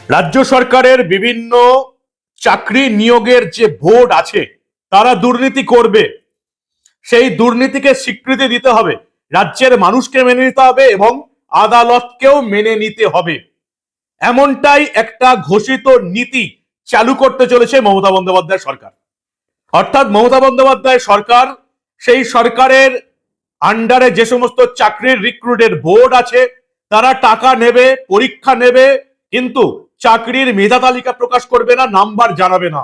রাজ্য সরকারের বিভিন্ন চাকরি নিয়োগের যে বোর্ড আছে তারা দুর্নীতি করবে, সেই দুর্নীতিকে স্বীকৃতি দিতে হবে, রাজ্যের মানুষকে মেনে নিতে হবে এবং আদালতকেও মেনে নিতে হবে। এমনটাই একটা ঘোষিত নীতি চালু করতে চলেছে মমতা বন্দ্যোপাধ্যায় সরকার। অর্থাৎ মমতা বন্দ্যোপাধ্যায় সরকার সেই সরকারের আন্ডারে যে সমস্ত চাকরির রিক্রুটের বোর্ড আছে তারা টাকা নেবে, পরীক্ষা নেবে, কিন্তু চাকরির মেধা তালিকা প্রকাশ করবে না, নাম্বার জানাবে না।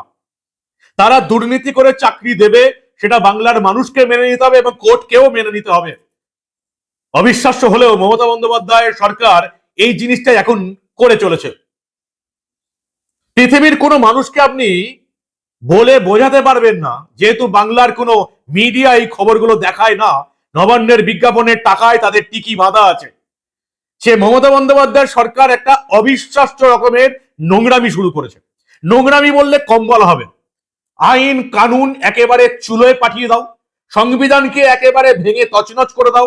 তারা দুর্নীতি করে চাকরি দেবে, সেটা বাংলার মানুষকে মেনে নিতে হবে এবং কোর্টকেও মেনে নিতে হবে। অবিশ্বাস্য হলেও মমতা বন্দ্যোপাধ্যায়ের সরকার এই জিনিসটাই এখন করে চলেছে। পৃথিবীর কোনো মানুষকে আপনি বলে বোঝাতে পারবেন না, যেহেতু বাংলার কোনো মিডিয়া এই খবরগুলো দেখায় না, নবান্নের বিজ্ঞাপনের টাকায় তাদের টিকি বাঁধা আছে। সে মমতা বন্দ্যোপাধ্যায় সরকার একটা অবিশ্বাস্য রকমের নোংরামি শুরু করেছে। নোংরামি বললে কম বলা হবে। আইন কানুন একেবারে চুলোয় পাঠিয়ে দাও, সংবিধানকে একেবারে ভেঙে তছনছ করে দাও,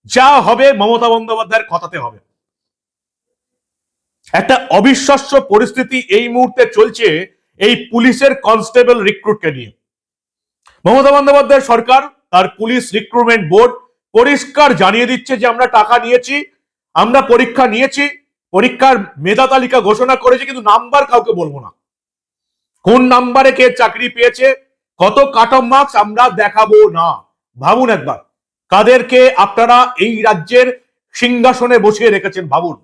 যা হবে মমতা বন্দ্যোপাধ্যায়ের কথাতে হবে। একটা অবিশ্বাস্য পরিস্থিতি এই মুহূর্তে চলছে এই পুলিশের কনস্টেবল রিক্রুটকে নিয়ে। মমতা বন্দ্যোপাধ্যায় সরকার তার পুলিশ রিক্রুটমেন্ট বোর্ড পরিষ্কার জানিয়ে দিচ্ছে যে আমরা টাকা নিয়েছি, আমরা পরীক্ষা নিয়েছি, পরীক্ষার মেধা তালিকা ঘোষণা করেছি, কিন্তু নাম্বার কাউকে বলবো না। কোন নাম্বারে কে চাকরি পেয়েছে, কত কাট অফ মার্কস আমরা দেখাবো না। ভাবুন একবার, কাদেরকে আপনারা এই রাজ্যের সিংহাসনে বসিয়ে রেখেছেন ভাবুন।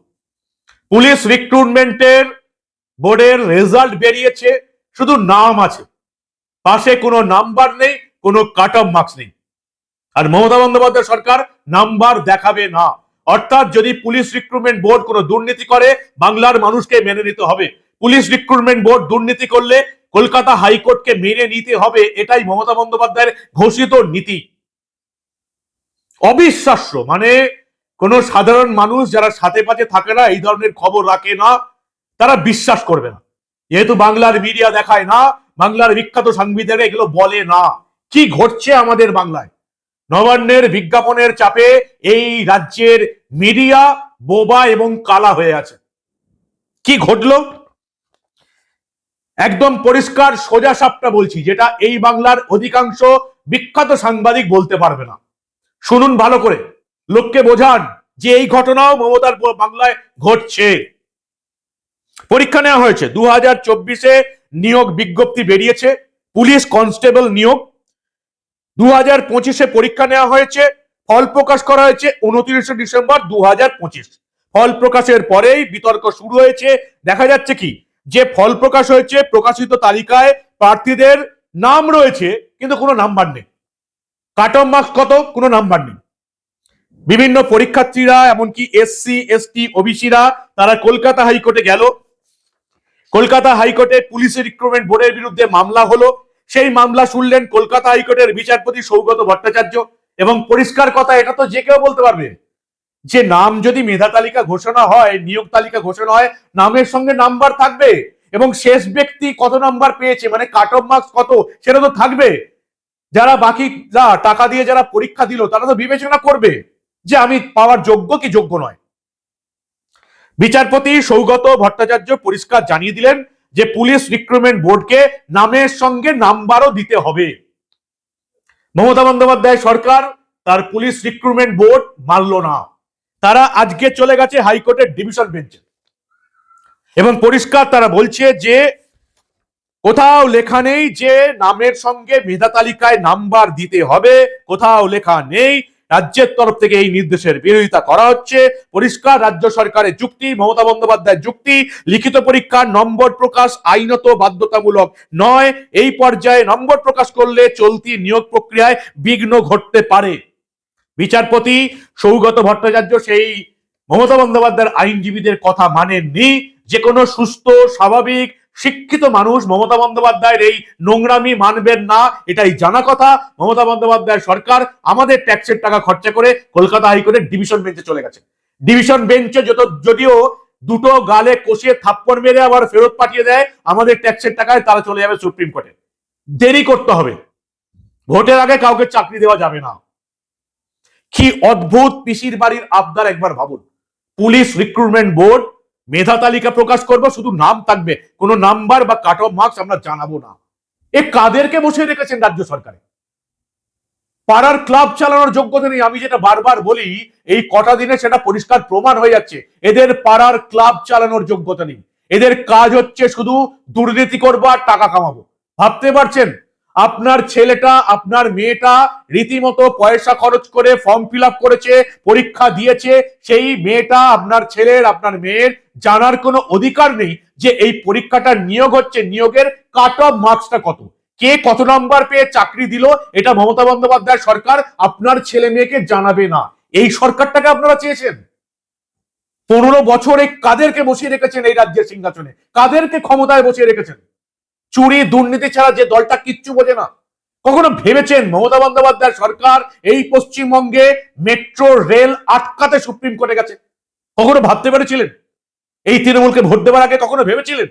পুলিশ রিক্রুটমেন্টের বোর্ডের রেজাল্ট বেরিয়েছে, শুধু নাম আছে, পাশে কোনো নাম্বার নেই, কোনো কাট অফ মার্কস নেই। আর মমতা বন্দ্যোপাধ্যায় সরকার নাম্বার দেখাবে না। অর্থাৎ যদি পুলিশ রিক্রুটমেন্ট বোর্ড কোনো দুর্নীতি করে, বাংলার মানুষকে মেনে নিতে হবে। পুলিশ রিক্রুটমেন্ট বোর্ড দুর্নীতি করলে কলকাতা হাইকোর্টকে মেনে নিতে হবে, এটাই মমতা বন্দ্যোপাধ্যায়ের ঘোষিত নীতি। অবিশ্বাস্য, মানে কোন সাধারণ মানুষ যারা সাথে পাশে থাকে না, এই ধরনের খবর রাখে না, তারা বিশ্বাস করবে না। যেহেতু বাংলার মিডিয়া দেখায় না, বাংলার বিখ্যাত সাংবাদিকরা এগুলো বলে না। কি ঘটছে আমাদের বাংলায়? নবান্নের বিজ্ঞাপনের চাপে এই রাজ্যের মিডিয়া বোবা এবং কালা হয়ে আছে। কি ঘটলো একদম পরিষ্কার সোজা সাপটা বলছি, যেটা এই বাংলার অধিকাংশ বিখ্যাত সাংবাদিক বলতে পারবে না। শুনুন ভালো করে, লোককে বোঝান যে এই ঘটনাও মমতার বাংলায় ঘটছে। পরীক্ষা নেওয়া হয়েছে 2024-এ নিয়োগ বিজ্ঞপ্তি বেরিয়েছে, পুলিশ কনস্টেবল নিয়োগ। 2025-এ পরীক্ষা নেওয়া হয়েছে, ফল প্রকাশ করা হয়েছে 29শে ডিসেম্বর 2025। ফল প্রকাশের পরেই বিতর্ক শুরু হয়েছে। দেখা যাচ্ছে কি, যে ফল প্রকাশ হয়েছে, প্রকাশিত তালিকায় প্রার্থীদের নাম রয়েছে কিন্তু কোনো নাম্বার নেই। কাট অফ মার্কস কত, কোনো নাম্বার নেই। বিভিন্ন পরীক্ষার্থীরা, এমনকি এসসি এসটি ওবিসিরা, তারা কলকাতা হাইকোর্টে গেল। কলকাতা হাইকোর্টে পুলিশের রিক্রুটমেন্ট বোর্ডের বিরুদ্ধে মামলা হলো। সেই মামলা শুনলেন কলকাতা হাইকোর্টের বিচারপতি সৌগত ভট্টাচার্য। এবং পরিষ্কার কথা, এটা তো যে কেউ বলতে পারবে যে নাম যদি মেধা তালিকা ঘোষণা হয়, নিয়োগ তালিকা ঘোষণা হয়, নামের সঙ্গে নাম্বার থাকবে এবং শেষ ব্যক্তি কত নাম্বার পেয়েছে, মানে কাট অফ মার্কস কত, সেটা তো থাকবে। যারা বাকি টাকা দিয়ে যারা পরীক্ষা দিল, তারা তো বিবেচনা করবে যে আমি পাওয়ার যোগ্য কি যোগ্য নয়। বিচারপতি সৌগত ভট্টাচার্য পরিষ্কার জানিয়ে দিলেন যে পুলিশ রিক্রুটমেন্ট বোর্ডকে নামের সঙ্গে নাম্বারও দিতে হবে। মমতা বন্দ্যোপাধ্যায় সরকার তার পুলিশ রিক্রুটমেন্ট বোর্ড মানল না। তারা আজকে চলে গেছে হাইকোর্টের ডিভিশন বেঞ্চে এবং পরিষ্কার তারা বলছে যে কোথাও লেখা নেই যে নামের সঙ্গে মেধা তালিকায় নাম্বার দিতে হবে, কোথাও লেখা নেই। রাজ্যের তরফ থেকে এই নির্দেশের বিরোধিতা করা হচ্ছে। পরিষ্কার রাজ্য সরকারের যুক্তি, মমতা বন্দ্যোপাধ্যায়ের যুক্তি, লিখিত পরীক্ষার নম্বর প্রকাশ আইনত বাধ্যতামূলক নয়। এই পর্যায়ে নম্বর প্রকাশ করলে চলতি নিয়োগ প্রক্রিয়ায় বিঘ্ন ঘটতে পারে। বিচারপতি সৌগত ভট্টাচার্য সেই মমতা বন্দ্যোপাধ্যায়ের আইনজীবীদের কথা মানেননি। যে কোনো সুস্থ স্বাভাবিক শিক্ষিত মানুষ মমতা বন্দ্যোপাধ্যায়ের এই নোংরামি মানবেন না, এটাই জানা কথা। মমতা বন্দ্যোপাধ্যায় সরকার আমাদের ট্যাক্সের টাকা খরচা করে কলকাতা হাইকোর্টের ডিভিশন বেঞ্চে চলে গেছে। ডিভিশন বেঞ্চে যদিও দুটো গালে কষিয়ে থাপ্পড় মেরে আবার ফেরত পাঠিয়ে দেয় আমাদের ট্যাক্সের টাকায়, তারা চলে যাবে সুপ্রিম কোর্টে। দেরি করতে হবে, ভোটের আগে কাউকে চাকরি দেওয়া যাবে না। কি অদ্ভুত পিসির বাড়ির আবদার একবার ভাবুন। পুলিশ রিক্রুটমেন্ট বোর্ড মেধা তালিকা প্রকাশ করব, শুধু নাম থাকবে, কোনো নাম্বার বা কাট অফ মার্কস আমরা জানাবো না। এ কাদেরকে বসিয়ে রেখেছেন রাজ্য সরকারে? পাড়ার ক্লাব চালানোর যোগ্যতা নেই। আমি যেটা বারবার বলি, এই কটা দিনে সেটা পরিষ্কার প্রমাণ হয়ে যাচ্ছে, এদের পাড়ার ক্লাব চালানোর যোগ্যতা নেই। এদের কাজ হচ্ছে শুধু দুর্নীতি করবো আর টাকা কামাবো। ভাবতে পারছেন, আপনার ছেলেটা, আপনার মেয়েটা রীতিমতো পয়সা খরচ করে ফর্ম ফিল আপ করেছে, পরীক্ষা দিয়েছে, সেই মেয়েটা, আপনার ছেলের, আপনার মেয়ের জানার কোনো অধিকার নেই যে এই পরীক্ষাটা নিয়োগ হচ্ছে, নিয়োগের কাট অফ মার্কসটা কত, কে কত নাম্বার পেয়ে চাকরি দিল, এটা মমতা বন্দ্যোপাধ্যায় সরকার আপনার ছেলে মেয়েকে জানাবে না। এই সরকারটাকে আপনারা চেয়েছেন। 15 বছরে কাদেরকে বসিয়ে রেখেছেন এই রাজ্যের সিংহাসনে, কাদেরকে ক্ষমতায় বসিয়ে রেখেছেন? চুরি দুর্নীতি ছাড়া যে দলটা কিচ্ছু বোঝে না। কখনো ভেবেছেন মমতা বন্দ্যোপাধ্যায় সরকার এই পশ্চিমবঙ্গে মেট্রো রেল আটকাতে সুপ্রিম কোর্টে গেছে? কখনো ভাবতে পেরেছিলেন? এই তৃণমূলকে ভোট দেওয়ার আগে কখনো ভেবেছিলেন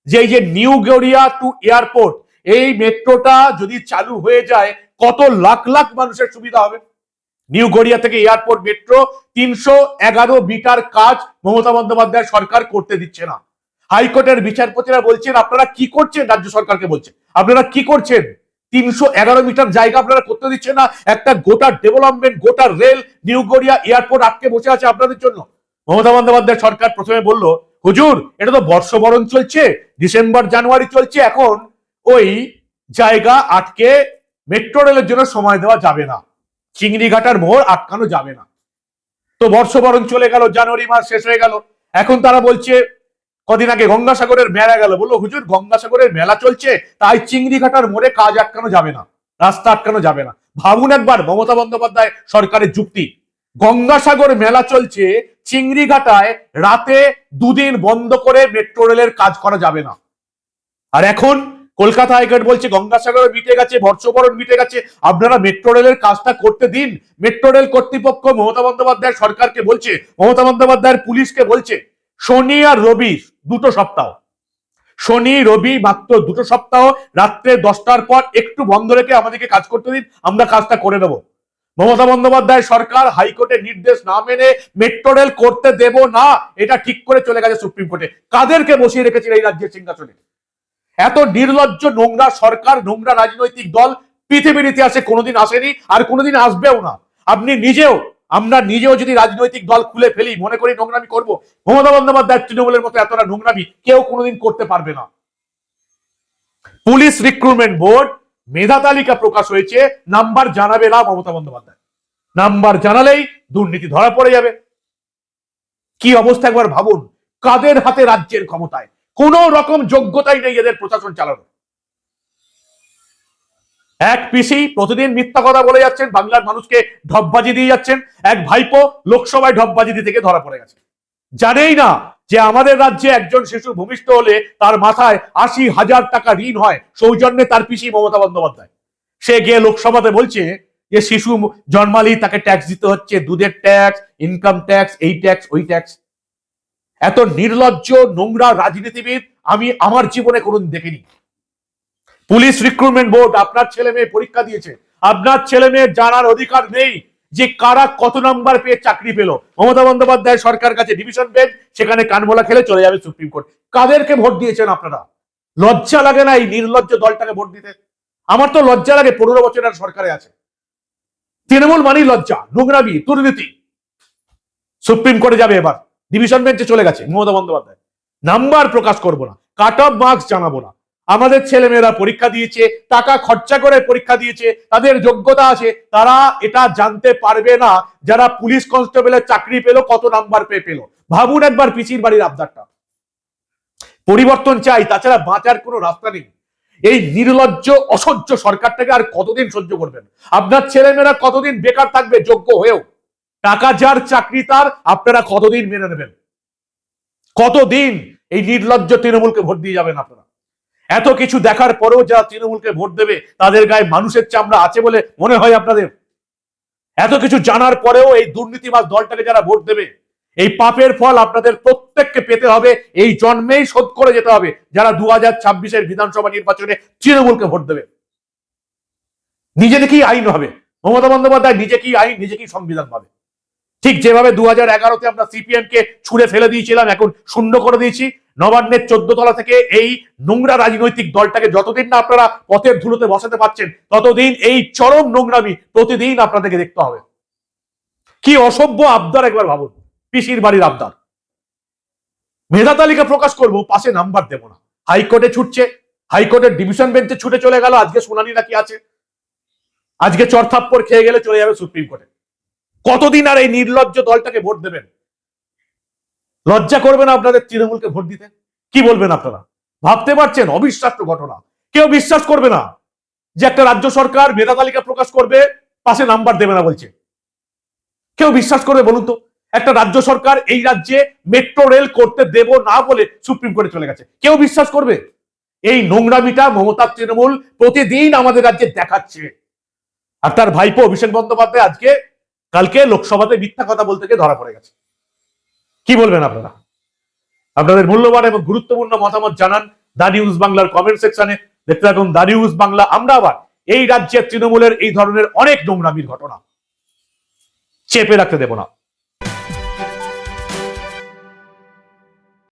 যে এই যে নিউ গড়িয়া টু এয়ারপোর্ট, এই মেট্রোটা যদি চালু হয়ে যায় কত লাখ লাখ মানুষের সুবিধা হবে? নিউ গড়িয়া থেকে এয়ারপোর্ট মেট্রো 311 মিটার কাজ মমতা বন্দ্যোপাধ্যায় সরকার করতে দিচ্ছে না। হাইকোর্টের বিচারপতিরা বলছেন আপনারা কি করছেন, রাজ্য সরকারকে বলছেন আপনারা কি করছেন, 311 মিটার জায়গা আপনারা করতে দিচ্ছেন না। একটা গোটা ডেভেলপমেন্ট, গোটা রেল নিউ গড়িয়া এয়ারপোর্ট আটকে বসে আছে আপনাদের জন্য। মমতা বন্দ্যোপাধ্যায় সরকার প্রথমে বলল, হুজুর এটা তো বর্ষবরণ চলছে, ডিসেম্বর জানুয়ারি চলছে, এখন ওই জায়গা আটকে মেট্রো রেলের জন্য সময় দেওয়া যাবে না, চিংড়িঘাটার মোড় আটকানো যাবে না। তো বর্ষবরণ চলে গেল, জানুয়ারি মাস শেষ হয়ে গেল, এখন তারা বলছে, কদিন আগে গঙ্গাসাগরের মেলা গেল, বললো হুজুর গঙ্গাসাগরের মেলা চলছে, তাই চিংড়িঘাটার মোড়ে কাজ আটকানো যাবে না, রাস্তা আটকানো যাবে না। ভাবুন একবার মমতা বন্দ্যোপাধ্যায় সরকারের যুক্তি, গঙ্গাসাগর মেলা চলছে, চিংড়িঘাটায় রাতে 2 দিন বন্ধ করে মেট্রো রেলের কাজ করা যাবে না। আর এখন কলকাতা হাইকোর্ট বলছে গঙ্গাসাগর মিটে গেছে, বর্ষবরণ মিটে গেছে, আপনারা মেট্রো রেলের কাজটা করতে দিন। মেট্রো রেল কর্তৃপক্ষ মমতা বন্দ্যোপাধ্যায় সরকারকে বলছে, মমতা বন্দ্যোপাধ্যায়ের পুলিশকে বলছে, শনি আর রবি 2 সপ্তাহ, শনি রবি মাত্র 2 সপ্তাহ, রাত্রে 10টার পর একটু বন্ধ রেখে আমাদেরকে কাজ করতে দিন, আমরা কাজটা করে নেব। মমতা বন্দ্যোপাধ্যায় সরকার হাইকোর্টের নির্দেশ না মেনে মেট্রো রেল করতে দেব না, এটা ঠিক করে চলে গেছে সুপ্রিম কোর্টে। কাদেরকে বসিয়ে রেখেছিল এই রাজ্যের সিংহাসনে? এত নির্লজ্জ নোংরা সরকার, নোংরা রাজনৈতিক দল পৃথিবীর ইতিহাসে কোনোদিন আসেনি, আর কোনোদিন আসবেও না। আপনি নিজেও, আমরা নিজেও যদি রাজনৈতিক দল খুলে ফেলি, মনে করি নোংরামি করব, মমতা বন্দ্যোপাধ্যায় তৃণমূলের মতো এতটা নোংরামি কেউ কোনোদিন করতে পারবে না। পুলিশ রিক্রুটমেন্ট বোর্ড মেধা তালিকা প্রকাশ হয়েছে, নাম্বার জানাবে না মমতা বন্দ্যোপাধ্যায়। নাম্বার জানালেই দুর্নীতি ধরা পড়ে যাবে। কি অবস্থা একবার ভাবুন, কাদের হাতে রাজ্যের ক্ষমতায়, কোন রকম যোগ্যতাই নেই এদের প্রশাসন চালানো। এক পিসি প্রতিদিন মিথ্যা কথা বলে যাচ্ছেন, বাংলার মানুষকে ঢপবাজি দিয়ে যাচ্ছেন। এক ভাইপো লোকসভায় ঢপবাজি দিতে গিয়ে ধরা পড়ে গেছে। জানেই না যে আমাদের রাজ্যে একজন শিশু ভূমিষ্ঠ হলে তার মাথায় 80,000 টাকা ঋণ হয়, সৌজন্যে তার পিসি মমতা বন্দ্যোপাধ্যায়। সে গিয়ে লোকসভাতে বলছে যে শিশু জন্মালেই তাকে ট্যাক্স দিতে হচ্ছে, দুধের ট্যাক্স, ইনকাম ট্যাক্স, এই ট্যাক্স ওই ট্যাক্স। এত নির্লজ্জ নোংরা রাজনীতিবিদ আমি আমার জীবনে কোনোদিন দেখিনি। পুলিশ রিক্রুটমেন্ট বোর্ড আপনার ছেলে মেয়ে পরীক্ষা দিয়েছে, আপনার ছেলে মেয়ের জানার অধিকার নেই যে কারা কত নাম্বার পেয়ে চাকরি পেল। মমতা বন্দ্যোপাধ্যায় সরকার কাছে ডিভিশন বেঞ্চ, সেখানে কানমোলা খেলে চলে যাবে সুপ্রিম কোর্ট। কাদেরকে ভোট দিয়েছেন আপনারা? লজ্জা লাগে না এই নির্লজ্জ দলটাকে ভোট দিতে? আমার তো লজ্জা লাগে, 15 বছরের সরকারে আছে। তৃণমূল মানেই লজ্জা, নোংরামি, দুর্নীতি। সুপ্রিম কোর্টে যাবে এবার, ডিভিশন বেঞ্চে চলে গেছে মমতা বন্দ্যোপাধ্যায়। নাম্বার প্রকাশ করব না, কাট অফ মার্কস জানাবো না। আমাদের ছেলেমেয়েরা পরীক্ষা দিয়েছে, টাকা খরচা করে পরীক্ষা দিয়েছে, তাদের যোগ্যতা আছে, তারা এটা জানতে পারবে না যারা পুলিশ কনস্টেবলের চাকরি পেল কত নাম্বার পেয়ে পেল। ভাবুন একবার পিসির বাড়ির আবদারটা। পরিবর্তন চাই, তাছাড়া বাঁচার কোনো রাস্তা নেই। এই নির্লজ্জ অসহ্য সরকারটাকে আর কতদিন সহ্য করবেন? আপনার ছেলেমেয়েরা কতদিন বেকার থাকবে যোগ্য হয়েও? টাকা যার চাকরি তার, আপনারা কতদিন মেনে নেবেন? কতদিন এই নির্লজ্জ তৃণমূলকে ভোট দিয়ে যাবেন আপনারা? এত কিছু দেখার পরেও যারা তৃণমূলকে ভোট দেবে তাদের গায়ে মানুষের চামড়া আছে বলে মনে হয় আপনাদের? এত কিছু জানার পরেও এই দুর্নীতিবাজ দলটাকে যারা ভোট দেবে, এই পাপের ফল আপনাদের প্রত্যেককে পেতে হবে, এই জন্মেই শোধ করে যেতে হবে যারা 2026-এর বিধানসভা নির্বাচনে তৃণমূলকে ভোট দেবে। নিজে থেকেই আইন হবে, মমতা বন্দ্যোপাধ্যায় নিজে কি আইন, নিজে কি সংবিধান পাবে। ঠিক যেভাবে 2011-তে আমরা সিপিএম কে ছুড়ে ফেলে দিয়েছিলাম, এখন শূন্য করে দিয়েছি, নবান্নের 14 তলা থেকে এই নোংরা রাজনৈতিক দলটাকে যতদিন না আপনারা পথের ধুলোতে বসাতে পারছেন, ততদিন এই চরম নোংরামি প্রতিদিন আপনাদেরকে দেখতে হবে। কি অসভ্য আবদার একবার ভাবুন, পিসির বাড়ির আবদার। মেধা তালিকা প্রকাশ করব, পাশে নাম্বার দেব না। হাইকোর্টে ছুটছে, হাইকোর্টের ডিভিশন বেঞ্চে ছুটে চলে গেল, আজকে শুনানি নাকি আছে, আজকে চড়থাপ্পড় খেয়ে গেলে চলে যাবে সুপ্রিম কোর্টে। কতদিন আর এই নির্লজ্জ দলটাকে ভোট দেবেন? লজ্জা করবে না আপনাদের তৃণমূলকে ভোট দিতে? কি বলবেন আপনারা? ভাবতে পারছেন? অবিশ্বাস্য ঘটনা, কেউ বিশ্বাস করবে না যে একটা রাজ্য সরকার মেধা তালিকা প্রকাশ করবে, পাশে নাম্বার দেবে না বলছে। কেউ বিশ্বাস করবে বলুন তো? একটা রাজ্য সরকার এই রাজ্যে মেট্রো রেল করতে দেব না বলে সুপ্রিম কোর্টে চলে গেছে, কেউ বিশ্বাস করবে? এই নোংরামিটা মমতা তৃণমূল প্রতিদিন আমাদের রাজ্যে দেখাচ্ছে। আর তার ভাইপো অভিষেক বন্দ্যোপাধ্যায় আজকে কালকে লোকসভাতে মিথ্যা কথা বলতে গিয়ে ধরা পড়ে গেছে। কি বলবেন আপনারা? আপনাদের মূল্যবান এবং গুরুত্বপূর্ণ মতামত জানান দা নিউজ বাংলার কমেন্ট সেকশনে। দেখতে থাকুন দা নিউজ বাংলা। আমরা আবার এই রাজ্যের তৃণমূলের এই ধরনের অনেক নোংরামির ঘটনা চেপে রাখতে দেব না।